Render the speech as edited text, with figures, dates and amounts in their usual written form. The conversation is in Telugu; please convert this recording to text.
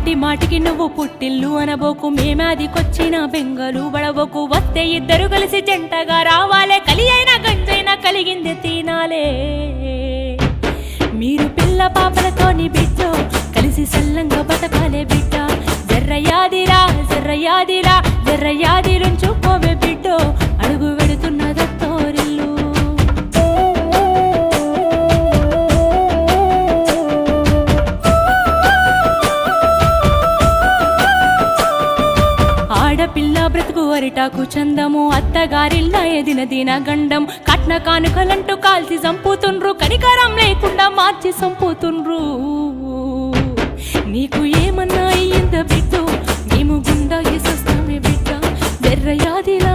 మాటి మాటికి నువ్వు పుట్టిల్లు అనబోకు, మేమాదికొచ్చిన బెంగలు బడబోకు. వస్తే ఇద్దరు కలిసి జంటగా రావాలే, కలి అయినా గంజైనా కలిగింది తినాలే. మీరు పిల్ల పాపలతోని బిడ్డ కలిసి సల్లంగా బతకాలే బిడ్డ. జర్రయాదిరా జర్రయాదిరా జర్రయాదిరుంచుకోవే బిడ్డో, అడుగు వెడుతున్నదత్తోరిల్లు. ఆడపిల్ల బ్రతుకు అరిటాకు చందము, అత్తగారిల్ల ఎదిన దిన గండం. కట్న కానుకలంటూ కాల్చి చంపుతుండ్రు, కనికరం లేకుండా మార్చి చంపుతుండ్రు. నీకు ఏమన్నా అయ్యింద బిడ్డ, మేము గుండా వేసొస్తామే బిడ్డ. జర్రయాదిరా